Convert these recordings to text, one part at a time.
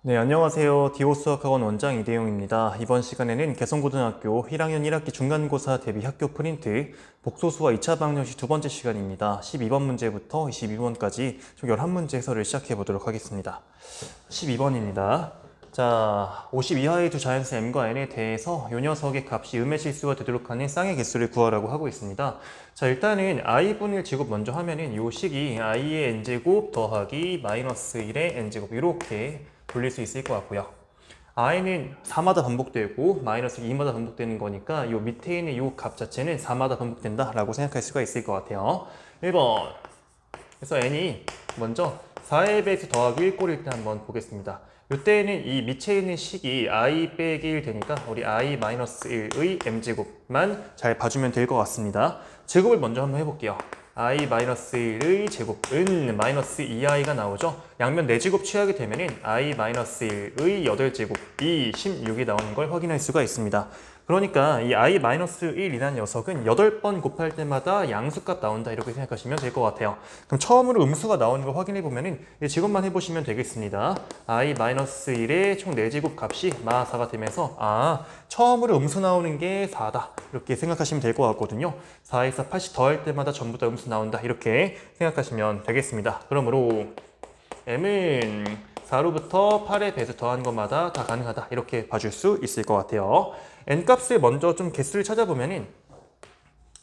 네, 안녕하세요. 디오수학학원 원장 이대용입니다. 이번 시간에는 개성고등학교 1학년 1학기 중간고사 대비 학교 프린트 복소수와 2차 방정식 두 번째 시간입니다. 12번 문제부터 22번까지 총 11문제 해설을 시작해 보도록 하겠습니다. 12번입니다. 자, 50 이하의 두 자연수 m과 n에 대해서 이 녀석의 값이 음의 실수가 되도록 하는 쌍의 개수를 구하라고 하고 있습니다. 자, 일단은 i분의 1 제곱 먼저 하면은 이 식이 i의 n제곱 더하기 마이너스 1의 n제곱 이렇게 돌릴 수 있을 것 같고요. i는 4마다 반복되고 마이너스 2마다 반복되는 거니까 이 밑에 있는 이 값 자체는 4마다 반복된다 라고 생각할 수가 있을 것 같아요. 1번. 그래서 n이 먼저 4의 배수 더하기 1 꼴일 때 한번 보겠습니다. 이때는 이 밑에 있는 식이 i 빼기 1 되니까 우리 i 마이너스 1의 m제곱만 잘 봐주면 될 것 같습니다. 제곱을 먼저 한번 해볼게요. i 마이너스 1의 제곱은 마이너스 2i가 나오죠. 양면 4제곱 취하게 되면은 i 마이너스 1의 8제곱이 16이 나오는 걸 확인할 수가 있습니다. 그러니까 이 i 마이너스 1이라는 녀석은 8번 곱할 때마다 양수값 나온다 이렇게 생각하시면 될 것 같아요. 그럼 처음으로 음수가 나오는 걸 확인해 보면은 제곱만 해보시면 되겠습니다. i 마이너스 1의 총 4제곱 값이 마 4가 되면서 처음으로 음수 나오는 게 4다 이렇게 생각하시면 될 것 같거든요. 4에서 80 더할 때마다 전부 다 음수 나온다 이렇게 생각하시면 되겠습니다. 그러므로 m은 4로부터 8의 배수 더한 것마다 다 가능하다 이렇게 봐줄 수 있을 것 같아요. n값을 먼저 좀 개수를 찾아보면은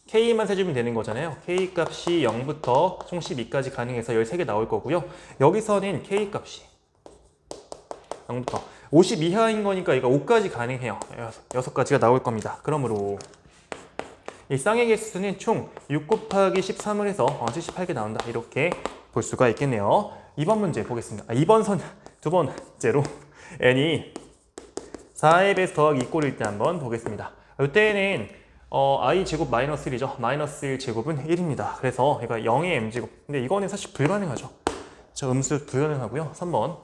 k만 세주면 되는 거잖아요. k 값이 0부터 총 12까지 가능해서 13개 나올 거고요. 여기서는 k 값이 0부터 50 이하인 거니까 이거 5까지 가능해요. 6가지가 나올 겁니다. 그러므로 이 쌍의 개수는 총 6 곱하기 13을 해서 78개 나온다 이렇게 볼 수가 있겠네요. 2번 문제 보겠습니다. 2번 두 번째로 n이 4의 배수 더하기 2 꼴일 때 한번 보겠습니다. 이때는 i 제곱 마이너스 1이죠. 마이너스 1 제곱은 1입니다. 그래서 얘가 0의 m제곱. 근데 이거는 사실 불가능하죠. 저 음수 불가능하고요. 3번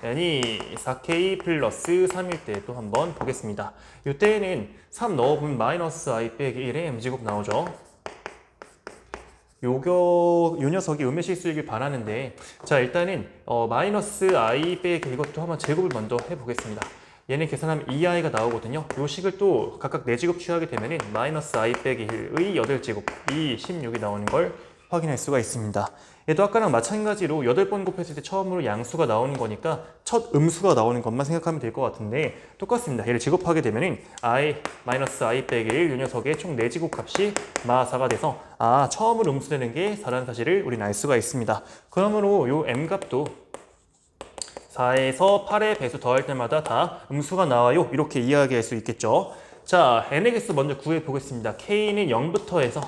n이 4k 플러스 3일 때 또 한번 보겠습니다. 이때는 3 넣어보면 마이너스 i 빼기 1의 m제곱 나오죠. 요 녀석이 음의 실수이길 바라는데, 자, 일단은 마이너스 i 빼기 이것도 한번 제곱을 먼저 해보겠습니다. 얘는 계산하면 2i가 나오거든요. 요 식을 또 각각 4제곱 취하게 되면은 마이너스 i 빼기 1의 8제곱이 16이 나오는 걸 확인할 수가 있습니다. 얘도 아까랑 마찬가지로 8번 곱했을 때 처음으로 양수가 나오는 거니까 첫 음수가 나오는 것만 생각하면 될 것 같은데 똑같습니다. 얘를 제곱하게 되면은 i 마이너스 i 빼기 1 이 녀석의 총 4제곱 값이 마 4가 돼서 처음으로 음수되는 게 4라는 사실을 우리는 알 수가 있습니다. 그러므로 요 m 값도 4에서 8의 배수 더할 때마다 다 음수가 나와요. 이렇게 이해하게 할 수 있겠죠. 자, n의 개수 먼저 구해 보겠습니다. k는 0부터 해서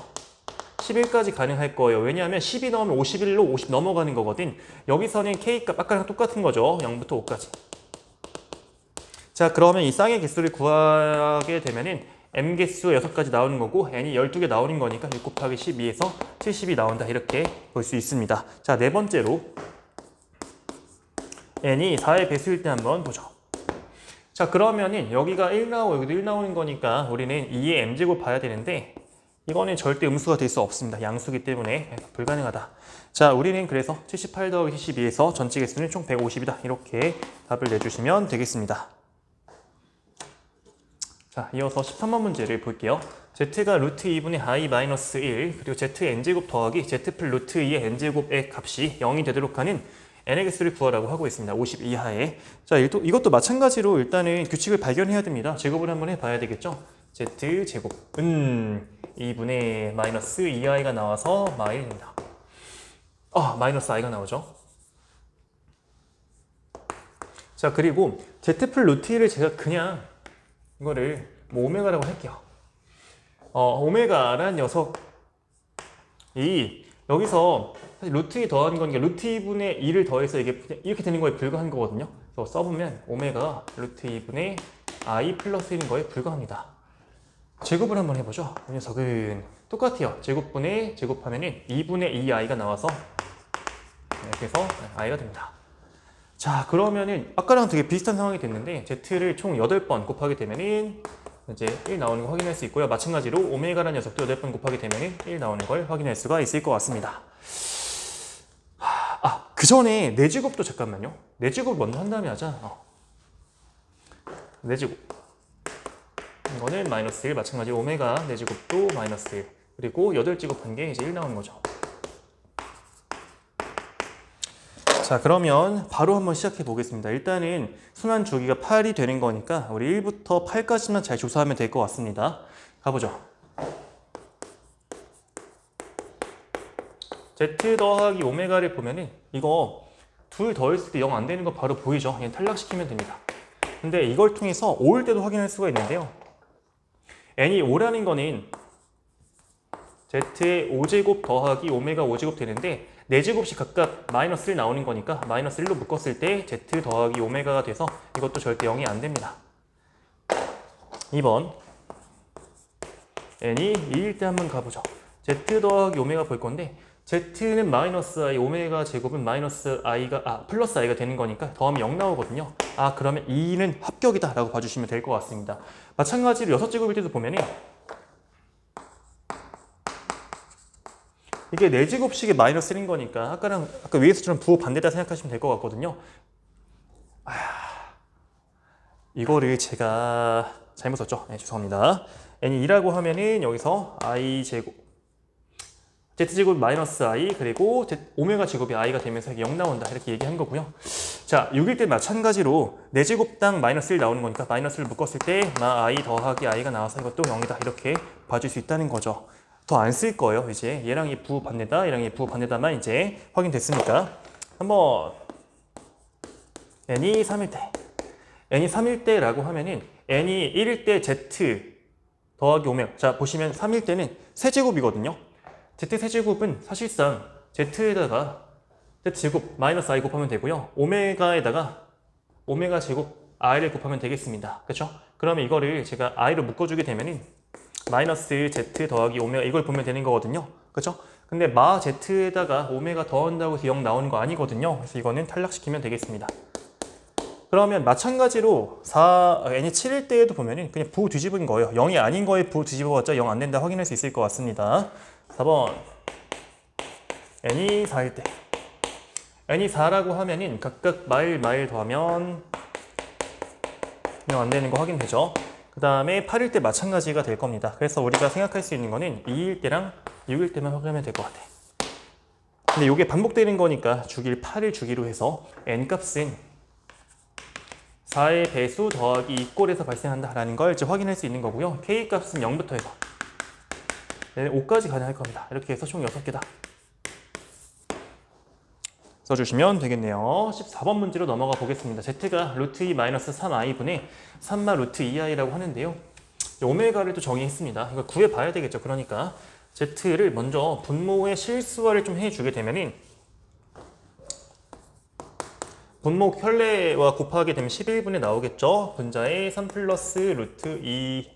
11까지 가능할 거예요. 왜냐하면 10이 넘으면 51로 50 넘어가는 거거든. 여기서는 K값 아까랑 똑같은 거죠. 0부터 5까지. 자, 그러면 이 쌍의 개수를 구하게 되면은 M 개수 6가지 나오는 거고 N이 12개 나오는 거니까 6 곱하기 12에서 70이 나온다. 이렇게 볼 수 있습니다. 자, 네 번째로 N이 4의 배수일 때 한번 보죠. 자, 그러면은 여기가 1 나오고 여기도 1 나오는 거니까 우리는 2의 M제곱 봐야 되는데 이거는 절대 음수가 될 수 없습니다. 양수기 때문에 불가능하다. 자, 우리는 그래서 78 더하기 72에서 전체 개수는 총 150이다. 이렇게 답을 내주시면 되겠습니다. 자, 이어서 13번 문제를 볼게요. z가 루트 2분의 i 마이너스 1 그리고 z의 n제곱 더하기 z 플 루트 2의 n제곱의 값이 0이 되도록 하는 n의 개수를 구하라고 하고 있습니다. 50 이하에. 자, 이것도 마찬가지로 일단은 규칙을 발견해야 됩니다. 제곱을 한번 해봐야 되겠죠? z제곱은 2분의 마이너스 2i가 나와서 마일입니다. 마이너스 i가 나오죠. 자, 그리고 z 플 루트 1을 제가 그냥 이거를 뭐 오메가라고 할게요. 오메가란 녀석이 여기서 사실 루트 2 더한 거니까 루트 2분의 2를 더해서 이게 이렇게 되는 거에 불과한 거거든요. 그래서 써보면 오메가가 루트 2분의 i 플러스 1인 거에 불과합니다. 제곱을 한번 해보죠. 이 녀석은 똑같아요. 제곱분의 제곱하면은 2분의 2i가 나와서 이렇게 해서 i가 됩니다. 자, 그러면은 아까랑 되게 비슷한 상황이 됐는데 z를 총 8번 곱하게 되면은 이제 1 나오는 거 확인할 수 있고요. 마찬가지로 오메가라는 녀석도 8번 곱하게 되면은 1 나오는 걸 확인할 수가 있을 것 같습니다. 그 전에 내제곱도 잠깐만요. 내제곱 먼저 한 다음에 하자. 내제곱. 이거는 마이너스 1 마찬가지 오메가 내제곱도 마이너스 1. 그리고 8제곱 한 게 이제 1 나오는 거죠. 자, 그러면 바로 한번 시작해 보겠습니다. 일단은 순환 주기가 8이 되는 거니까 우리 1부터 8까지만 잘 조사하면 될 것 같습니다. 가보죠. Z 더하기 오메가를 보면은 이거 둘 더했을 때 0 안 되는 거 바로 보이죠? 그냥 탈락시키면 됩니다. 근데 이걸 통해서 5일 때도 확인할 수가 있는데요. n이 5라는 거는 z의 5제곱 더하기 오메가 5제곱 되는데 4제곱씩 각각 마이너스 1 나오는 거니까 마이너스 1로 묶었을 때 z 더하기 오메가가 돼서 이것도 절대 0이 안 됩니다. 2번 n이 2일 때 한번 가보죠. z 더하기 오메가 볼 건데 z는 마이너스 i, 오메가 제곱은 마이너스 i가 플러스 i가 되는 거니까 더하면 0 나오거든요. 그러면 2는 합격이다 라고 봐주시면 될 것 같습니다. 마찬가지로 6제곱일 때도 보면은 이게 4제곱씩의 마이너스 1인 거니까 아까 위에서처럼 부호 반대다 생각하시면 될 것 같거든요. 이거를 제가 잘못 썼죠? 네, 죄송합니다. n이 2라고 하면은 여기서 i제곱 z제곱 마이너스 i 그리고 오메가 제곱이 i가 되면서 이게 0 나온다 이렇게 얘기한 거고요. 자, 6일 때 마찬가지로 4제곱당 마이너스 1 나오는 거니까 마이너스 1을 묶었을 때 i 더하기 i가 나와서 이것도 0이다 이렇게 봐줄 수 있다는 거죠. 더 안 쓸 거예요. 이제 얘랑 이 부호 반대다 얘랑 이 부호 반대다만 이제 확인됐으니까 한번 n이 3일 때 n이 3일 때라고 하면은 n이 1일 때 z 더하기 오메가. 자, 보시면 3일 때는 세제곱이거든요. z 세제곱은 사실상 z에다가 z제곱 마이너스 i 곱하면 되고요. 오메가에다가 오메가 제곱 i를 곱하면 되겠습니다. 그렇죠? 그러면 이거를 제가 i로 묶어주게 되면은 마이너스 z 더하기 오메가 이걸 보면 되는 거거든요. 그렇죠? 근데 마 z에다가 오메가 더한다고 해서 0 나오는 거 아니거든요. 그래서 이거는 탈락시키면 되겠습니다. 그러면 마찬가지로 n이 7일 때에도 보면은 그냥 부호 뒤집은 거예요. 0이 아닌 거에 부호 뒤집어봤자 0 안 된다 확인할 수 있을 것 같습니다. 4번 n이 4일 때 n이 4라고 하면은 각각 마일 더하면 0 안 되는 거 확인되죠. 그 다음에 8일 때 마찬가지가 될 겁니다. 그래서 우리가 생각할 수 있는 거는 2일 때랑 6일 때만 확인하면 될 것 같아. 근데 이게 반복되는 거니까 주기를 8일 주기로 해서 n 값은 4의 배수 더하기 2꼴에서 발생한다라는 걸 이제 확인할 수 있는 거고요. k 값은 0부터 해서 5까지 가능할 겁니다. 이렇게 해서 총 6개다. 써주시면 되겠네요. 14번 문제로 넘어가 보겠습니다. z가 루트 2 마이너스 3i 분의 3마 루트 2i라고 하는데요. 오메가를 또 정의했습니다. 이거 구해봐야 되겠죠. 그러니까 z를 먼저 분모의 실수화를 좀 해주게 되면은 분모 켤레와 곱하게 되면 11분의 나오겠죠. 분자에 3 플러스 루트 2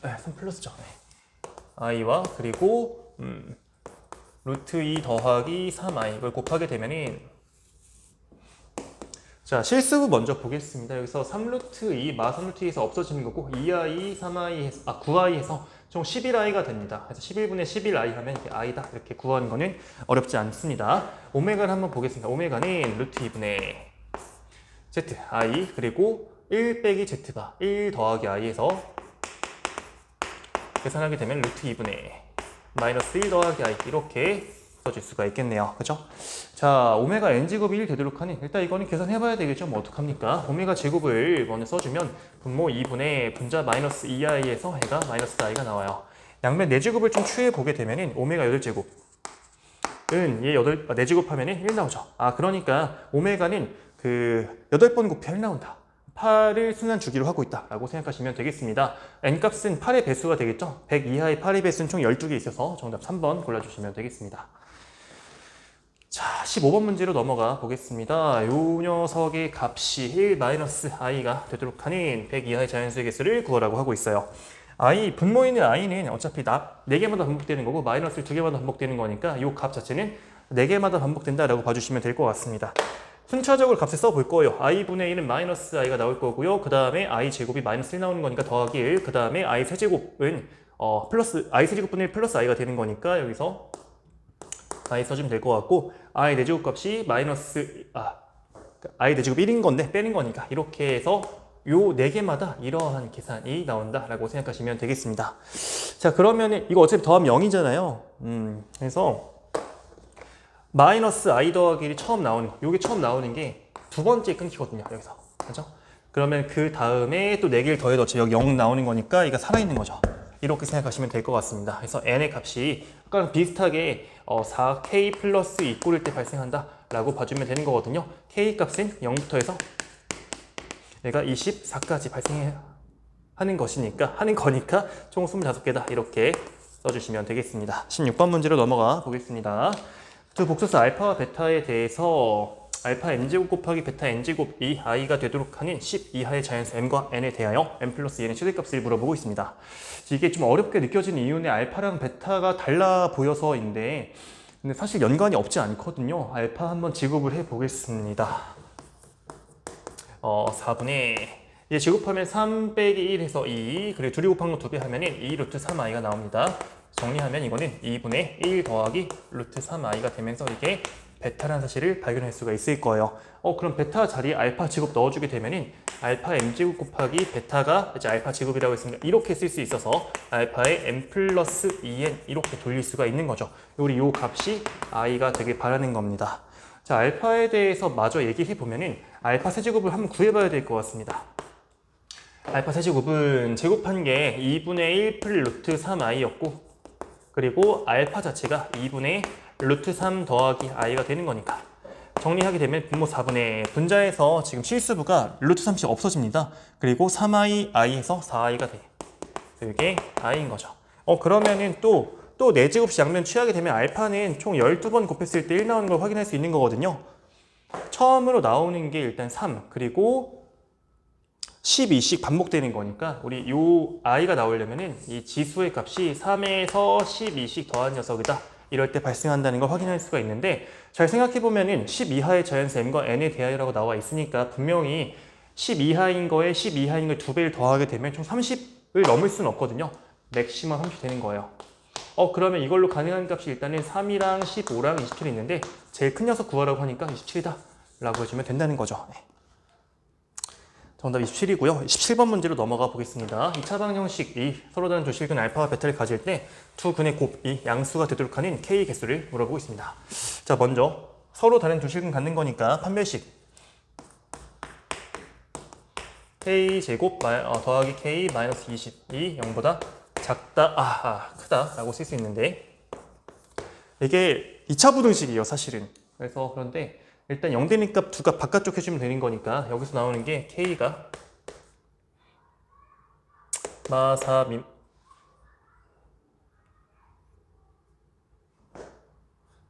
3 플러스죠. 네. i와 그리고 루트 2 더하기 3i 이걸 곱하게 되면은 자, 실수부 먼저 보겠습니다. 여기서 3루트 2 마 3루트 2에서 없어지는 거고 2i, 3i 해서 9i 해서 총 11i가 됩니다. 그래서 11분의 11i 하면 이게 i다 이렇게 구하는 거는 어렵지 않습니다. 오메가를 한번 보겠습니다. 오메가는 루트 2분의 z i 그리고 1 빼기 z가 1 더하기 i에서 계산하게 되면 루트 2분의 마이너스 1 더하기 i 이렇게 써줄 수가 있겠네요. 그죠? 자, 오메가 n제곱이 1 되도록 하니 일단 이거는 계산해봐야 되겠죠. 뭐 어떡합니까? 오메가 제곱을 먼저 써주면 분모 2분의 분자 마이너스 2i에서 해가 마이너스 i가 나와요. 양면 4제곱을 좀 추해보게 되면은 오메가 8제곱은 얘 4제곱 하면은 1 나오죠. 그러니까 오메가는 그 8번 곱해 1 나온다. 8을 순환 주기로 하고 있다라고 생각하시면 되겠습니다. n값은 8의 배수가 되겠죠. 100 이하의 8의 배수는 총 12개 있어서 정답 3번 골라주시면 되겠습니다. 자, 15번 문제로 넘어가 보겠습니다. 이 녀석의 값이 1-i가 되도록 하는 100 이하의 자연수의 개수를 구하라고 하고 있어요. 분모에 있는 i는 어차피 4개마다 반복되는 거고 마이너스 2개마다 반복되는 거니까 이 값 자체는 4개마다 반복된다라고 봐주시면 될 것 같습니다. 순차적으로 값을 써볼 거예요. i분의 1은 마이너스 i가 나올 거고요. 그 다음에 i 제곱이 마이너스 1 나오는 거니까 더하기 1. 그 다음에 i 세제곱은 플러스 i 세제곱분의 1 플러스 i가 되는 거니까 여기서 i 써주면 될 것 같고 i 내제곱 값이 i 내제곱 1인 건데 빼는 거니까 이렇게 해서 요 4개마다 이러한 계산이 나온다라고 생각하시면 되겠습니다. 자, 그러면 이거 어차피 더하면 0이잖아요. 그래서 마이너스 i 더하기 1이 처음 나오는 거, 요게 처음 나오는 게 두 번째 끊기거든요, 여기서. 그죠? 그러면 그 다음에 또 4개를 더해도 여기 0 나오는 거니까 이거 살아있는 거죠. 이렇게 생각하시면 될 것 같습니다. 그래서 n의 값이 아까랑 비슷하게 4k 플러스 2 꼴일 때 발생한다 라고 봐주면 되는 거거든요. k 값은 0부터 해서 얘가 24까지 발생하는 거니까 총 25개다 이렇게 써주시면 되겠습니다. 16번 문제로 넘어가 보겠습니다. 두 복소수 알파와 베타에 대해서 알파 n제곱 곱하기 베타 n제곱 이 i가 되도록 하는 10 이하의 자연수 m과 n에 대하여 m 플러스 2의 최대값을 물어보고 있습니다. 이게 좀 어렵게 느껴지는 이유는 알파랑 베타가 달라 보여서인데 근데 사실 연관이 없지 않거든요. 알파 한번 지급을 해 보겠습니다. 4분의 이제 제곱하면 3 빼기 1 해서 2 그리고 둘이 곱한 거 2배 하면은 2 루트 3i가 나옵니다. 정리하면 이거는 2분의 1 더하기 루트 3i가 되면서 이게 베타라는 사실을 발견할 수가 있을 거예요. 그럼 베타 자리에 알파 제곱 넣어주게 되면은 알파 m제곱 곱하기 베타가 이제 알파 제곱이라고 했으니까 이렇게 쓸 수 있어서 알파의 m 플러스 2n 이렇게 돌릴 수가 있는 거죠. 우리 요 값이 i가 되길 바라는 겁니다. 자, 알파에 대해서 마저 얘기해 보면은 알파 세제곱을 한번 구해봐야 될 것 같습니다. 알파 세제곱은 제곱한 게 2분의 1 플 루트 3i였고 그리고 알파 자체가 2분의 루트 3 더하기 i가 되는 거니까 정리하게 되면 분모 4분의 분자에서 지금 실수부가 루트 3씩 없어집니다. 그리고 3i, i에서 4i가 돼. 이게 i인 거죠. 그러면은 또 4제곱씩 양면 취하게 되면 알파는 총 12번 곱했을 때 1 나오는 걸 확인할 수 있는 거거든요. 처음으로 나오는 게 일단 3, 그리고 12씩 반복되는 거니까 우리 요 i가 나오려면은 이 지수의 값이 3에서 12씩 더한 녀석이다. 이럴 때 발생한다는 걸 확인할 수가 있는데 잘 생각해 보면은 10 이하의 자연수 m과 n에 대하여라고 나와 있으니까 분명히 10 이하인 거에 10 이하인 걸 2배를 더하게 되면 총 30을 넘을 수는 없거든요. 맥시멈 30 되는 거예요. 그러면 이걸로 가능한 값이 일단은 3이랑 15랑 27이 있는데 제일 큰 녀석 구하라고 하니까 27이다 라고 해주면 된다는 거죠. 네. 정답 27이고요. 27번 문제로 넘어가 보겠습니다. 2차 방정식이 서로 다른 두 실근 알파와 베타를 가질 때 두 근의 곱이 양수가 되도록 하는 k 개수를 물어보고 있습니다. 자, 먼저 서로 다른 두 실근 갖는 거니까 판별식 k 제곱 더하기 k 마이너스 20이 0보다 작다, 크다 라고 쓸 수 있는데 이게 2차 부등식이에요, 사실은. 그런데 일단 0 되는 값 두 값 바깥쪽 해주면 되는 거니까 여기서 나오는 게 k가 마4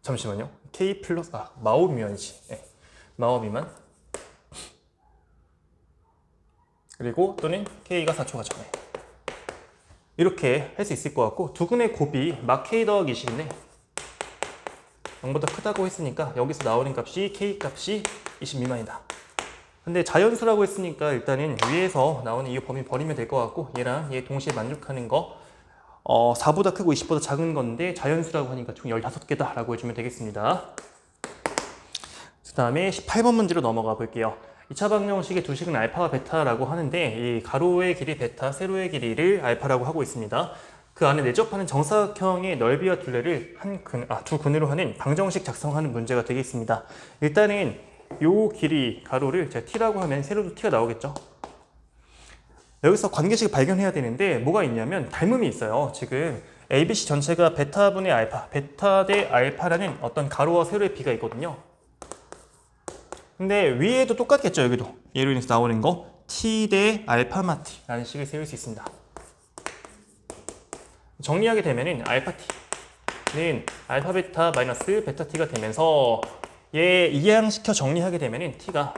잠시만요. k 플러스 마오 미만이지. 네. 마오 미만 그리고 또는 k가 4초가 전에 이렇게 할 수 있을 것 같고 두 근의 곱이 막 k 더하기 20인데 0보다 크다고 했으니까 여기서 나오는 값이 k 값이 20 미만이다. 근데 자연수라고 했으니까 일단은 위에서 나오는 이 범위 버리면 될 것 같고 얘랑 얘 동시에 만족하는 거 4보다 크고 20보다 작은 건데 자연수라고 하니까 총 15개다 라고 해주면 되겠습니다. 그 다음에 18번 문제로 넘어가 볼게요. 2차 방정식의 두 식은 알파와 베타라고 하는데 이 가로의 길이 베타, 세로의 길이를 알파라고 하고 있습니다. 그 안에 내접하는 정사각형의 넓이와 둘레를 두 근으로 하는 방정식 작성하는 문제가 되겠습니다. 일단은 요 길이 가로를 제가 t라고 하면 세로도 t가 나오겠죠. 여기서 관계식을 발견해야 되는데 뭐가 있냐면 닮음이 있어요. 지금 ABC 전체가 베타분의 알파, 베타 대 알파라는 어떤 가로와 세로의 비가 있거든요. 근데 위에도 똑같겠죠. 여기도 예로 인해서 나오는 거 t 대 알파 마티라는 식을 세울 수 있습니다. 정리하게 되면은 알파 t는 알파 베타 마이너스 베타 t가 되면서 얘 이항시켜 정리하게 되면은 t가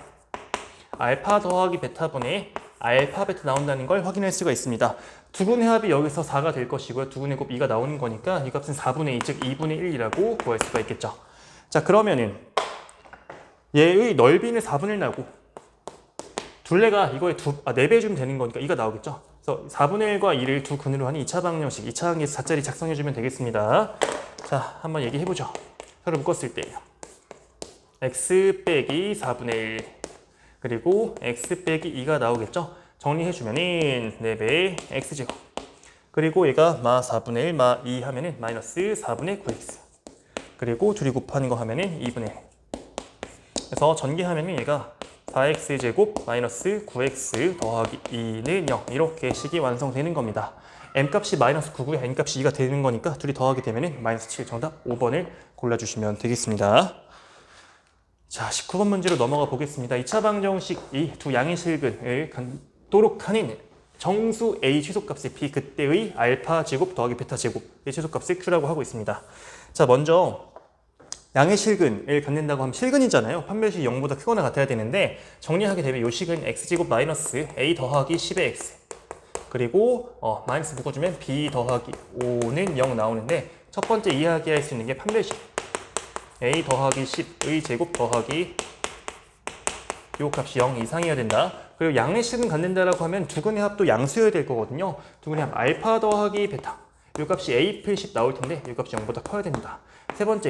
알파 더하기 베타분의 알파 베타 나온다는 걸 확인할 수가 있습니다. 두 근의 합이 여기서 4가 될 것이고요. 두 근의 곱 2가 나오는 거니까 이 값은 4분의 2, 즉 2분의 1이라고 구할 수가 있겠죠. 자, 그러면은 얘의 넓이는 4분의 1 나오고 둘레가 이거에 4배 해주면 되는 거니까 2가 나오겠죠. 그래서 4분의 1과 2를 두 근으로 하는 2차 방정식, 2차 항에서 4자리 작성해주면 되겠습니다. 자, 한번 얘기해보죠. 서로 묶었을 때 x 빼기 4분의 1 그리고 x 빼기 2가 나오겠죠? 정리해주면은 4배 x제곱 그리고 얘가 마 4분의 1 마 2 하면은 마이너스 4분의 9x 그리고 둘이 곱하는 거 하면은 2분의 1 그래서 전개하면은 얘가 4x제곱 마이너스 9x 더하기 2는 0 이렇게 식이 완성되는 겁니다. m값이 마이너스 9고요. n값이 2가 되는 거니까 둘이 더하게 되면은 마이너스 7 정답 5번을 골라주시면 되겠습니다. 자, 19번 문제로 넘어가 보겠습니다. 2차 방정식 이 두 양의 실근을 갖도록 하는 정수 A 최소값의 B 그때의 알파 제곱 더하기 베타 제곱의 최소값을 Q라고 하고 있습니다. 자, 먼저 양의 실근을 갖는다고 하면 실근이잖아요. 판별식이 0보다 크거나 같아야 되는데 정리하게 되면 이 식은 x제곱 마이너스 a 더하기 10의 x 그리고 마이너스 묶어주면 b 더하기 5는 0 나오는데 첫 번째 이야기할 수 있는 게 판별식 a 더하기 10의 제곱 더하기 요 값이 0 이상이어야 된다. 그리고 양의 식은 갖는다라고 하면 두근의 합도 양수여야 될 거거든요. 두근의 합 알파 더하기 베타 요 값이 a 플 10 나올 텐데 요 값이 0보다 커야 됩니다. 세 번째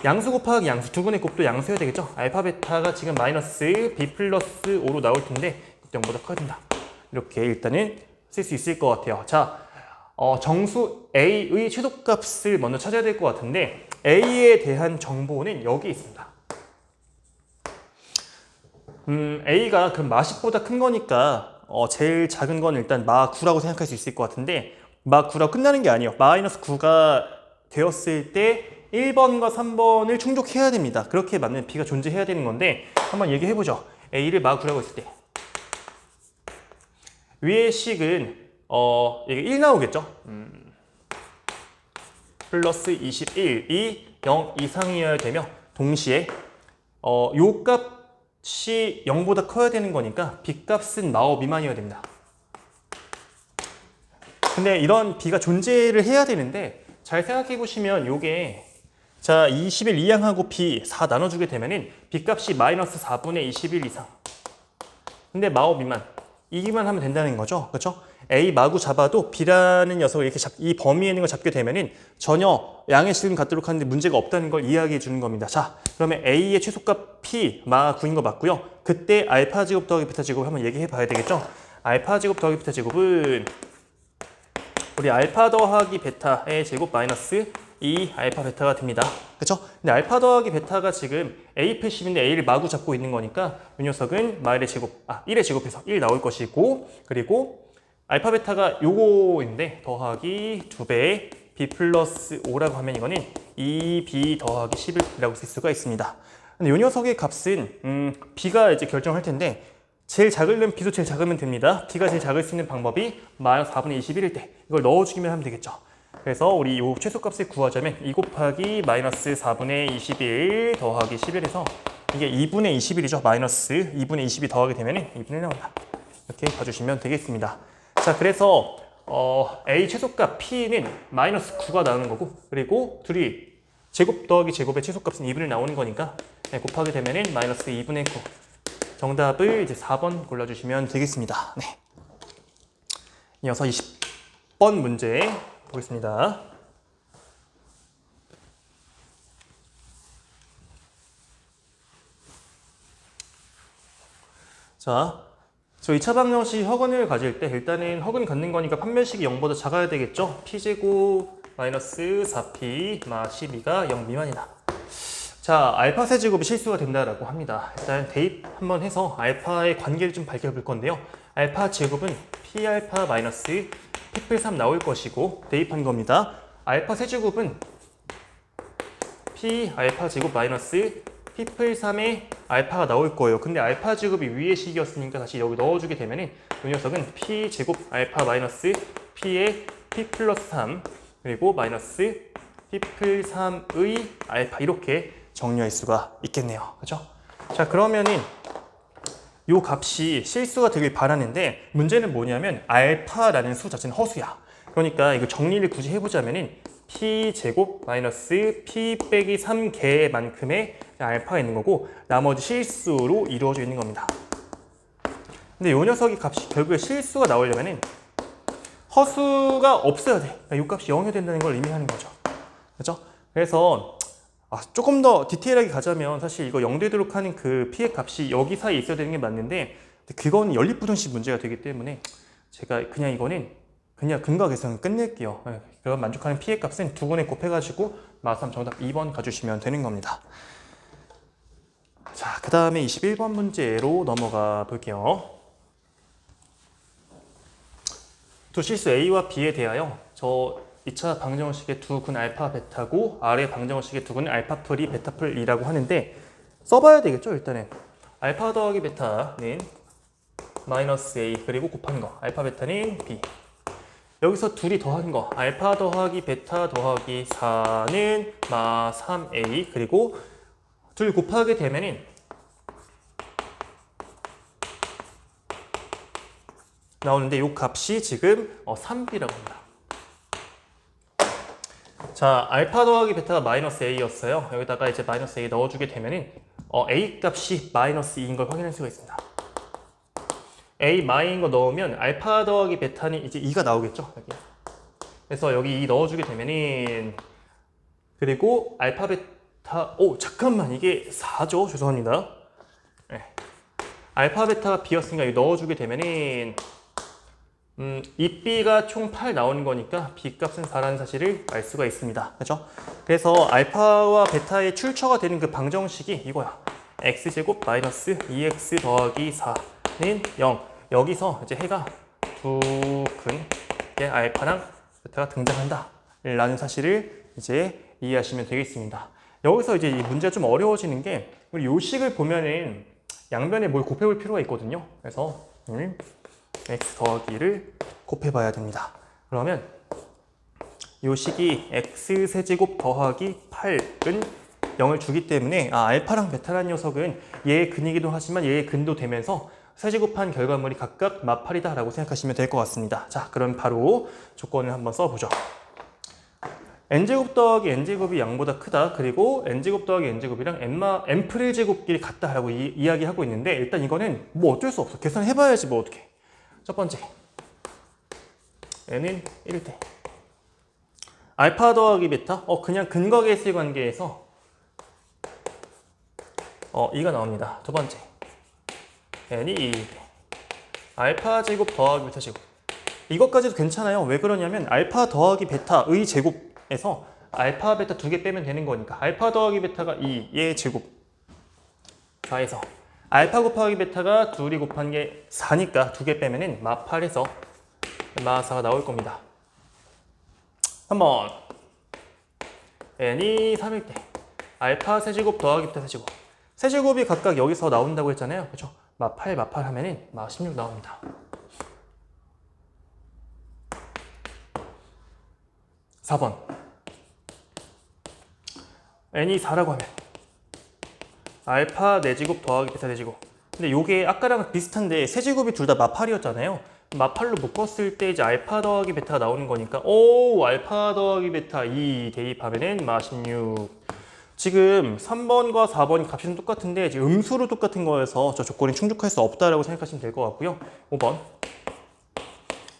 양수 곱하기 양수 두근의 곱도 양수여야 되겠죠. 알파 베타가 지금 마이너스 b 플러스 5로 나올 텐데 0보다 커야 된다. 이렇게 일단은 쓸 수 있을 것 같아요. 자, 정수 a의 최소값을 먼저 찾아야 될 것 같은데 a에 대한 정보는 여기 있습니다. a가 그럼 마 10보다 큰 거니까 제일 작은 건 일단 마 9라고 생각할 수 있을 것 같은데 마 9라고 끝나는 게 아니에요. 마이너스 9가 되었을 때 1번과 3번을 충족해야 됩니다. 그렇게 맞는 b가 존재해야 되는 건데 한번 얘기해보죠. a를 마 9라고 했을 때 위의 식은 이게 1 나오겠죠? 플러스 21이 0 이상이어야 되며 동시에 요 값이 0보다 커야 되는 거니까 b값은 마5 미만이어야 됩니다. 근데 이런 b가 존재를 해야 되는데 잘 생각해 보시면 요게 자 21 이항하고 b 4 나눠주게 되면은 b값이 마이너스 4분의 21 이상 근데 마5 미만 이기만 하면 된다는 거죠. 그렇죠? A 마구 잡아도 B라는 녀석을 이렇게 이 범위에 있는 걸 잡게 되면은 전혀 양의 실근 갖도록 하는데 문제가 없다는 걸 이야기해 주는 겁니다. 자, 그러면 A의 최소값 P 마 9인 거 맞고요. 그때 알파 제곱 더하기 베타 제곱 한번 얘기해 봐야 되겠죠? 알파 제곱 더하기 베타 제곱은 우리 알파 더하기 베타의 제곱 마이너스 2 알파 베타가 됩니다. 그쵸? 근데 알파 더하기 베타가 지금 A 플 10인데 A를 마구 잡고 있는 거니까 이 녀석은 마일의 제곱, 1의 제곱해서 1 나올 것이고 그리고 알파 베타가 요거인데 더하기 2배 B 플러스 5라고 하면 이거는 2B 더하기 11이라고 쓸 수가 있습니다. 근데 이 녀석의 값은 B가 이제 결정할 텐데 제일 작으면 B도 제일 작으면 됩니다. B가 제일 작을 수 있는 방법이 마이너스 4분의 21일 때 이걸 넣어주기만 하면 되겠죠. 그래서 우리 이 최소값을 구하자면 2 곱하기 마이너스 4분의 21 더하기 11에서 이게 2분의 21이죠. 마이너스 2분의 22 더하게 되면 2분의 1 나온다. 이렇게 봐주시면 되겠습니다. 자, 그래서 A 최소값 P는 마이너스 9가 나오는 거고 그리고 둘이 제곱 더하기 제곱의 최소값은 2분의 1 나오는 거니까 곱하게 되면 마이너스 2분의 9 정답을 이제 4번 골라주시면 되겠습니다. 네. 이어서 20번 문제 보겠습니다. 자, 저 2차 방정식 허근을 가질 때 일단은 허근 갖는 거니까 판별식이 0보다 작아야 되겠죠? p제곱 마이너스 4p 마 12가 0 미만이다. 자, 알파 세제곱이 실수가 된다라고 합니다. 일단 대입 한번 해서 알파의 관계를 좀 밝혀볼 건데요. 알파 제곱은 p알파 마이너스 p플 3 나올 것이고 대입한 겁니다. 알파 세제곱은 p알파 제곱 마이너스 p플 3의 알파가 나올 거예요. 근데 알파 제곱이 위의 식이었으니까 다시 여기 넣어주게 되면은 이 녀석은 p 제곱 알파 마이너스 p의 p 플러스 3 그리고 마이너스 p플 3의 알파 이렇게 정리할 수가 있겠네요. 그렇죠? 자, 그러면은 요 값이 실수가 되길 바라는데 문제는 뭐냐면 알파라는 수 자체는 허수야. 그러니까 이거 정리를 굳이 해보자면은 p 제곱 마이너스 p 빼기 3개만큼의 알파가 있는 거고 나머지 실수로 이루어져 있는 겁니다. 근데 요 녀석의 값이 결국에 실수가 나오려면은 허수가 없어야 돼. 그러니까 요 값이 0이 된다는 걸 의미하는 거죠. 그렇죠? 그래서 조금 더 디테일하게 가자면 사실 이거 0되도록 하는 그 피해 값이 여기 사이에 있어야 되는 게 맞는데 그건 연립부등식 문제가 되기 때문에 제가 그냥 이거는 그냥 근거 계산을 끝낼게요. 그럼 만족하는 피해 값은 두 군에 곱해가지고 마삼 정답 2번 가주시면 되는 겁니다. 자, 그 다음에 21번 문제로 넘어가 볼게요. 두 실수 A와 B에 대하여 저 2차 방정식의 두 근 알파 베타고 아래 방정식의 두 근은 알파 풀이 베타 풀이라고 하는데 써봐야 되겠죠. 일단은 알파 더하기 베타는 마이너스 A 그리고 곱한 거 알파 베타는 B. 여기서 둘이 더한 거 알파 더하기 베타 더하기 4는 마 3A 그리고 둘 곱하게 되면은 나오는데 이 값이 지금 3B라고 합니다. 자, 알파 더하기 베타가 마이너스 A였어요. 여기다가 이제 마이너스 A 넣어주게 되면은 A 값이 마이너스 2인 걸 확인할 수가 있습니다. A 마이인 거 넣으면 알파 더하기 베타는 이제 2가 나오겠죠. 여기. 그래서 여기 2 넣어주게 되면은 그리고 알파 베타 잠깐만 이게 4죠. 죄송합니다. 네. 알파 베타가 B였으니까 여기 넣어주게 되면은 이 B가 총 8 나오는 거니까 B 값은 4라는 사실을 알 수가 있습니다. 그렇죠? 그래서 알파와 베타의 출처가 되는 그 방정식이 이거야. x제곱 마이너스 2x 더하기 4는 0. 여기서 이제 해가 두 근의 알파랑 베타가 등장한다 라는 사실을 이제 이해하시면 되겠습니다. 여기서 이제 이 문제가 좀 어려워지는 게 우리 요 식을 보면은 양변에 뭘 곱해볼 필요가 있거든요. 그래서 x 더하기를 곱해봐야 됩니다. 그러면 요 식이 x 세제곱 더하기 8은 0을 주기 때문에 알파랑 베타라는 녀석은 얘의 근이기도 하지만 얘의 근도 되면서 세제곱한 결과물이 각각 마8이다 라고 생각하시면 될 것 같습니다. 자, 그럼 바로 조건을 한번 써보죠. n제곱 더하기 n제곱이 양보다 크다. 그리고 n제곱 더하기 n제곱이랑 n플 제곱끼리 같다 라고 이야기하고 있는데 일단 이거는 뭐 어쩔 수 없어. 계산해봐야지 뭐 어떻게. 첫 번째 n은 1대 알파 더하기 베타 그냥 근거 계수 관계에서 2가 나옵니다. 두 번째 n이 2대 알파 제곱 더하기 베타 제곱 이것까지도 괜찮아요. 왜 그러냐면 알파 더하기 베타의 제곱에서 알파 베타 두 개 빼면 되는 거니까 알파 더하기 베타가 2의 제곱 4에서 알파 곱하기 베타가 둘이 곱한 게 4니까 두 개 빼면은 마8에서 마4가 나올 겁니다. 3번 n이 3일 때 알파 세제곱 더하기 베타 세제곱 세제곱이 각각 여기서 나온다고 했잖아요. 그렇죠? 마8 하면은 마16 나옵니다. 4번 n이 4라고 하면 알파 4제곱 더하기 베타 4제곱 근데 요게 아까랑 비슷한데 세제곱이 둘 다 마8이었잖아요. 마8로 묶었을 때 이제 알파 더하기 베타가 나오는 거니까 알파 더하기 베타 2 대입하면은 마16 지금 3번과 4번 값이 좀 똑같은데 지금 음수로 똑같은 거여서 저 조건이 충족할 수 없다라고 생각하시면 될 것 같고요. 5번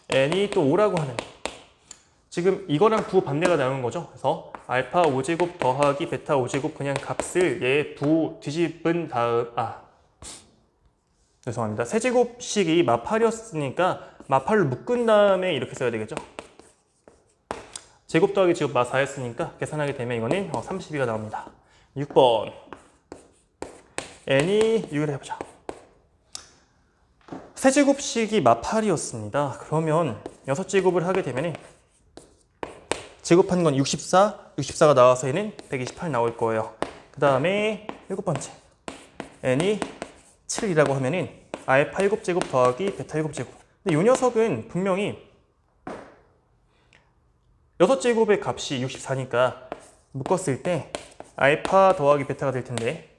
n이 또 5라고 하는 지금 이거랑 부반대가 나오는 거죠. 그래서 알파 5제곱 더하기 베타 5제곱 그냥 값을 얘 뒤집은 다음 죄송합니다. 세제곱식이 마8이었으니까 마8로 묶은 다음에 이렇게 써야 되겠죠. 제곱 더하기 제곱 마4였으니까 계산하게 되면 이거는 32가 나옵니다. 6번 n이 6을 해보자. 세제곱식이 마8이었습니다. 그러면 6제곱을 하게 되면 제곱한 건 64가 나와서 얘는 128 나올 거예요. 그 다음에 7번째 n이 7이라고 하면은 알파 7제곱 더하기 베타 7제곱 근데 이 녀석은 분명히 6제곱의 값이 64니까 묶었을 때 알파 더하기 베타가 될 텐데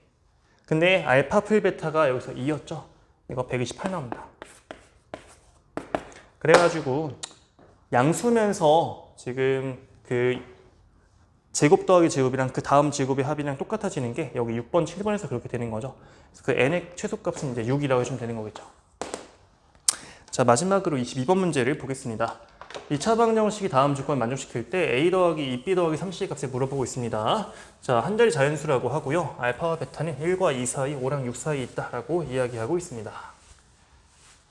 근데 알파 풀 베타가 여기서 2였죠. 이거 128 나옵니다. 그래가지고 양수면서 지금 그 제곱 더하기 제곱이랑 그 다음 제곱의 합이랑 똑같아지는 게 여기 6번, 7번에서 그렇게 되는 거죠. 그래서 그 n의 최소값은 이제 6이라고 해주면 되는 거겠죠. 자, 마지막으로 22번 문제를 보겠습니다. 2차 방정식이 다음 조건을 만족시킬 때 a 더하기 2b 더하기 3c의 값을 물어보고 있습니다. 자, 한 자리 자연수라고 하고요. 알파와 베타는 1과 2 사이, 5랑 6 사이에 있다라고 이야기하고 있습니다.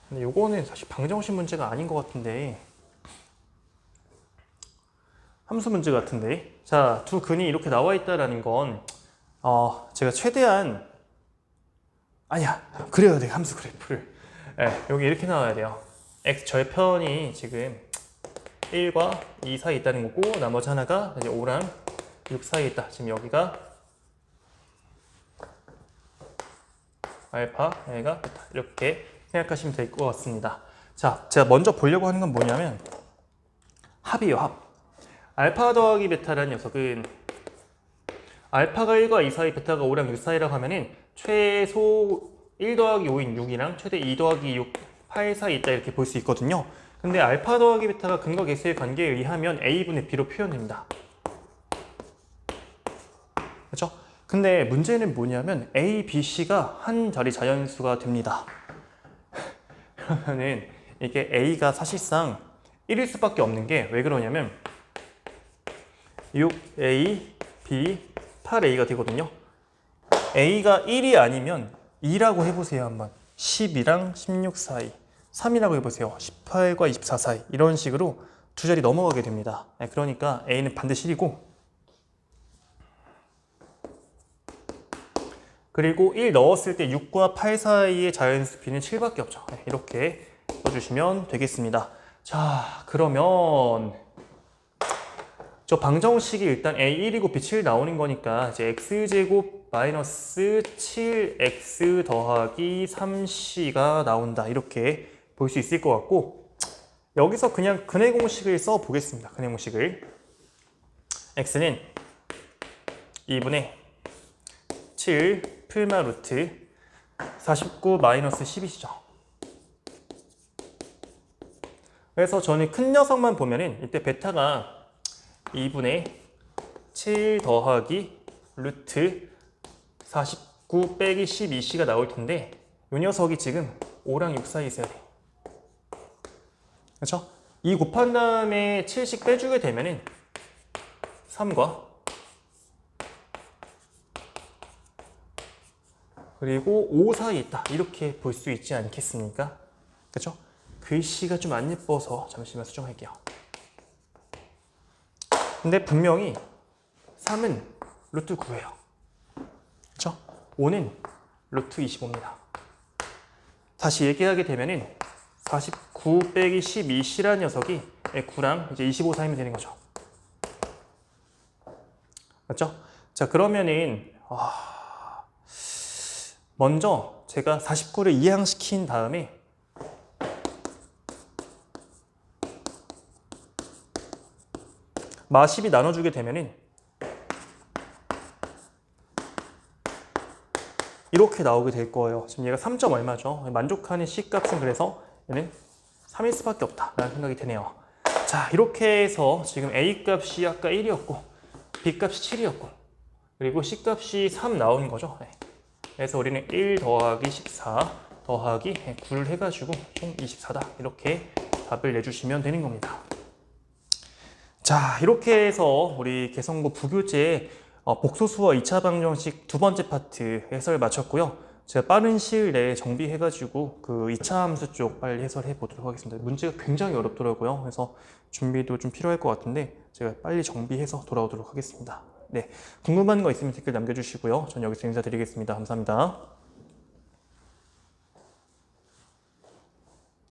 근데 요거는 사실 방정식 문제가 아닌 것 같은데, 함수 문제 같은데. 자, 두 근이 이렇게 나와 있다라는 건 제가 최대한 아니야, 그래야 돼. 함수 그래프를. 여기 이렇게 나와야 돼요. x 절편이 지금 1과 2 사이에 있다는 거고, 나머지 하나가 이제 5랑 6 사이에 있다. 지금 여기가 알파, 얘가 베타. 이렇게 생각하시면 될 것 같습니다. 자, 제가 먼저 보려고 하는 건 뭐냐면 합이에요, 합. 알파 더하기 베타라는 녀석은 알파가 1과 2 사이, 베타가 5랑 6 사이라고 하면은 최소 1 더하기 5인 6이랑 최대 2 더하기 6, 8 사이 있다 이렇게 볼 수 있거든요. 근데 알파 더하기 베타가 근과 계수의 관계에 의하면 a분의 b로 표현됩니다. 그렇죠? 근데 문제는 뭐냐면 a, b, c가 한 자리 자연수가 됩니다. 그러면은 이게 a가 사실상 1일 수밖에 없는 게 왜 그러냐면 6a, b, 8a가 되거든요. a가 1이 아니면 2라고 해보세요. 한번 12랑 16 사이, 3이라고 해보세요. 18과 24 사이, 이런 식으로 두 자리 넘어가게 됩니다. 그러니까 a는 반드시 1이고, 그리고 1 넣었을 때 6과 8 사이의 자연수 b는 7밖에 없죠. 이렇게 써주시면 되겠습니다. 자, 그러면 저 방정식이 일단 a1이고 b7 나오는 거니까 이제 x제곱 마이너스 7x 더하기 3c가 나온다, 이렇게 볼 수 있을 것 같고, 여기서 그냥 근의 공식을 써 보겠습니다. 근의 공식을 x는 2분의 7 풀마 루트 49 마이너스 10이죠. 그래서 저는 큰 녀석만 보면은 이때 베타가 2분의 7 더하기 루트 49 빼기 12c가 나올 텐데, 이 녀석이 지금 5랑 6 사이에 있어야 돼. 그렇죠? 2 곱한 다음에 7씩 빼주게 되면은 3과 그리고 5 사이에 있다, 이렇게 볼 수 있지 않겠습니까? 그렇죠? 글씨가 좀 안 예뻐서 잠시만 수정할게요. 근데 분명히 3은 루트 9예요. 그렇죠? 5는 루트 25입니다. 다시 얘기하게 되면은 49 빼기 12c라는 녀석이 9랑 이제 25 사이면 되는 거죠. 맞죠? 자, 그러면은 먼저 제가 49를 이항시킨 다음에 마 10이 나눠주게 되면은 이렇게 나오게 될 거예요. 지금 얘가 3점 얼마죠? 만족하는 C값은 그래서 얘는 3일 수밖에 없다라는 생각이 드네요. 자, 이렇게 해서 지금 A값이 아까 1이었고 B값이 7이었고 그리고 C값이 3 나오는 거죠. 그래서 우리는 1 더하기 14 더하기 9를 해가지고 총 24다, 이렇게 답을 내주시면 되는 겁니다. 자, 이렇게 해서 우리 개성고 부교재 복소수와 2차 방정식 두 번째 파트 해설 마쳤고요. 제가 빠른 시일 내에 정비해가지고 그 2차 함수 쪽 빨리 해설해 보도록 하겠습니다. 문제가 굉장히 어렵더라고요. 그래서 준비도 좀 필요할 것 같은데 제가 빨리 정비해서 돌아오도록 하겠습니다. 네, 궁금한 거 있으면 댓글 남겨주시고요. 전 여기서 인사드리겠습니다. 감사합니다.